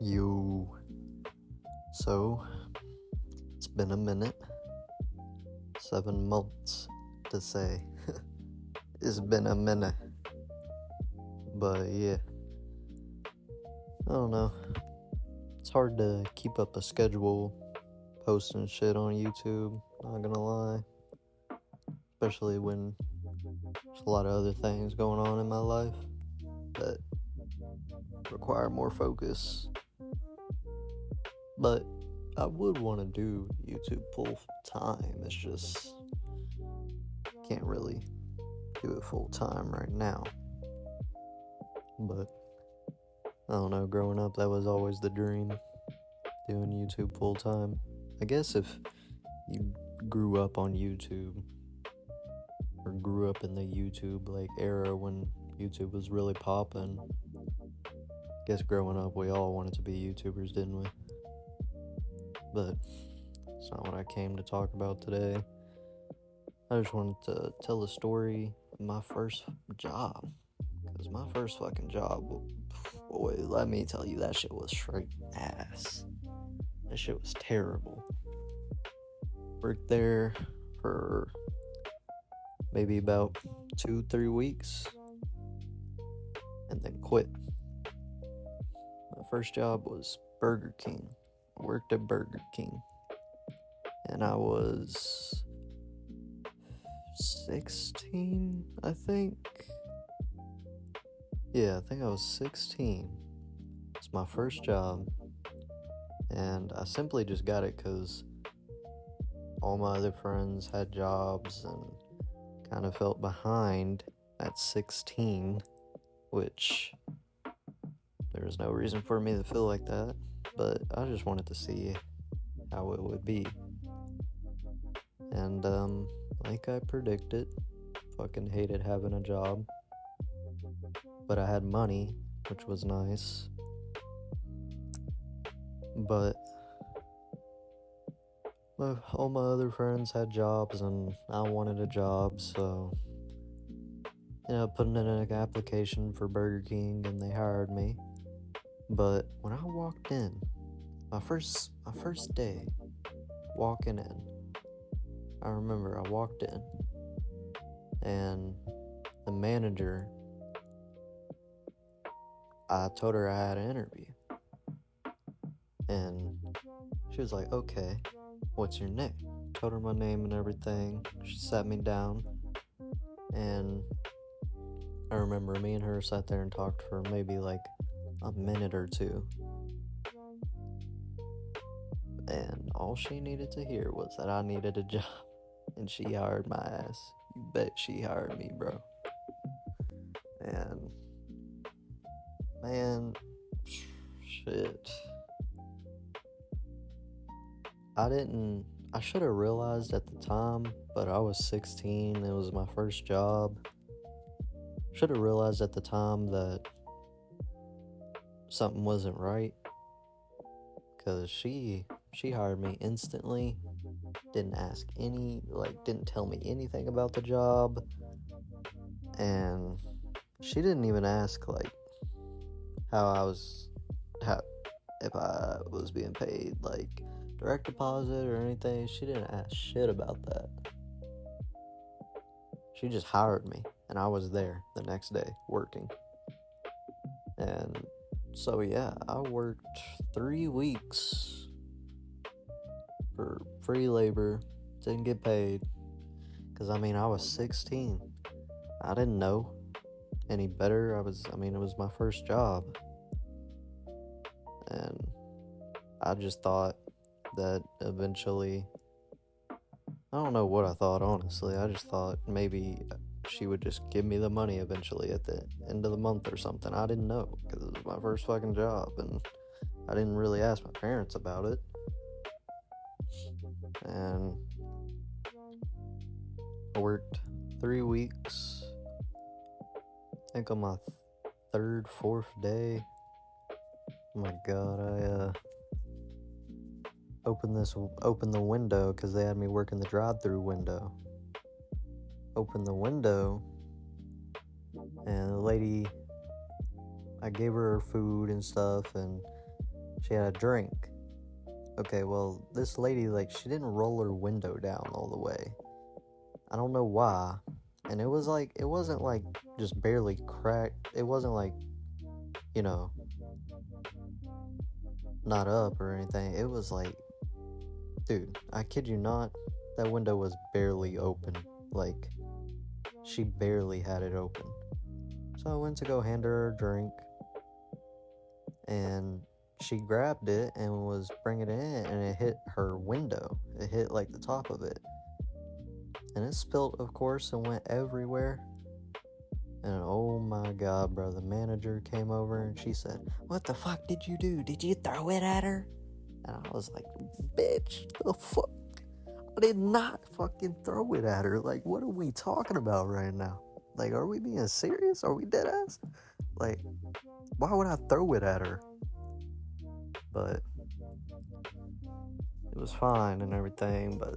You. So, it's been a minute. 7 months to say. It's been a minute. But yeah. I don't know. It's hard to keep up a schedule posting shit on YouTube, not gonna lie. Especially when there's a lot of other things going on in my life that require more focus. But I would want to do YouTube full time. It's just can't really do it full time right now. But I don't know, growing up that was always the dream, doing YouTube full time. I guess if you grew up on YouTube or grew up in the YouTube like era when YouTube was really popping, I guess growing up we all wanted to be YouTubers, didn't we? But it's not what I came to talk about today. I just wanted to tell the story of my first job. Because my first fucking job, boy, let me tell you, that shit was straight ass. That shit was terrible. Worked there for maybe about 2-3 weeks and then quit. My first job was Burger King. I worked at Burger King. And I was 16, I think. Yeah, I think I was 16. It's my first job. And I simply just got it because all my other friends had jobs and kind of felt behind at 16, which there was no reason for me to feel like that. But I just wanted to see how it would be. And, like I predicted, fucking hated having a job. But I had money, which was nice. But all my other friends had jobs and I wanted a job, so putting in an application for Burger King and they hired me. But when I walked in, my first day walking in, I remember I walked in and the manager, I told her I had an interview. And she was like, okay, what's your name? Told her my name and everything. She sat me down. And I remember me and her sat there and talked for maybe like a minute or two. And all she needed to hear was that I needed a job. And she hired my ass. You bet she hired me, bro. And man, shit. I should have realized at the time, but I was 16, it was my first job. Should have realized at the time that something wasn't right. Cause she hired me instantly, didn't didn't tell me anything about the job. And she didn't even ask if I was being paid like direct deposit or anything. She didn't ask shit about that. She just hired me and I was there the next day working. And so yeah, I worked 3 weeks for free labor, didn't get paid. Cause I was 16. I didn't know any better. It was my first job. And I just thought that eventually, I don't know what I thought, honestly. I just thought maybe she would just give me the money eventually at the end of the month or something. I didn't know, because it was my first fucking job, and I didn't really ask my parents about it. And I worked 3 weeks. I think on my third, fourth day, oh my god, I opened the window because they had me working the drive-through window. Opened the window, and the lady, I gave her food and stuff, and She had a drink. Okay, well, this lady, like, she didn't roll her window down all the way. I don't know why. And it wasn't like just barely cracked. It wasn't like, you know, not up or anything. It was like, dude, I kid you not, that window was barely open. Like, she barely had it open. So I went to go hand her a drink, and she grabbed it and was bringing it in, and it hit her window. It hit like the top of it. And it spilled, of course, and went everywhere. And oh my god, bro, the manager came over and she said, "What the fuck did you do? Did you throw it at her?" And I was like, "Bitch, the fuck? I did not fucking throw it at her. Like, what are we talking about right now? Like, are we being serious? Are we dead ass? Like, why would I throw it at her?" But it was fine and everything. But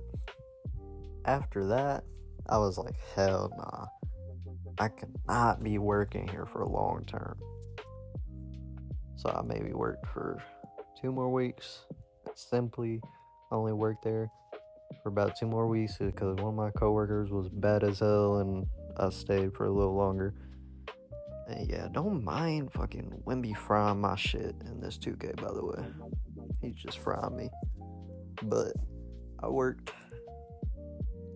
after that, I was like, hell nah. I cannot be working here for a long term. So I maybe worked for 2 more weeks. Simply only worked there for about 2 more weeks because one of my coworkers was bad as hell, and I stayed for a little longer. And yeah, don't mind fucking Wimby frying my shit in this 2K, by the way. He's just frying me. But I worked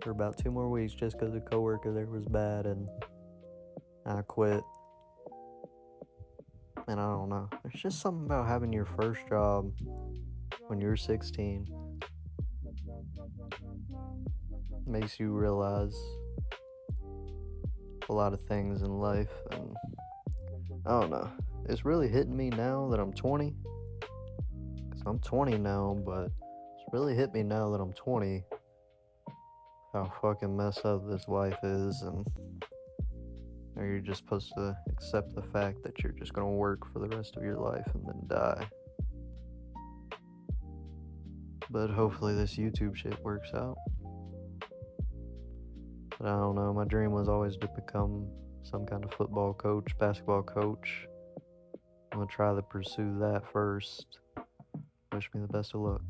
for about 2 more weeks just because the coworker there was bad, and I quit. And I don't know. There's just something about having your first job when you're 16. Makes you realize a lot of things in life, and I don't know. It's really hitting me now that I'm 20. Because I'm 20 now, but it's really hit me now that I'm 20 how fucking messed up this life is, and or you're just supposed to accept the fact that you're just gonna work for the rest of your life and then die. But hopefully this YouTube shit works out. But I don't know, my dream was always to become some kind of football coach, basketball coach. I'm gonna try to pursue that first. Wish me the best of luck.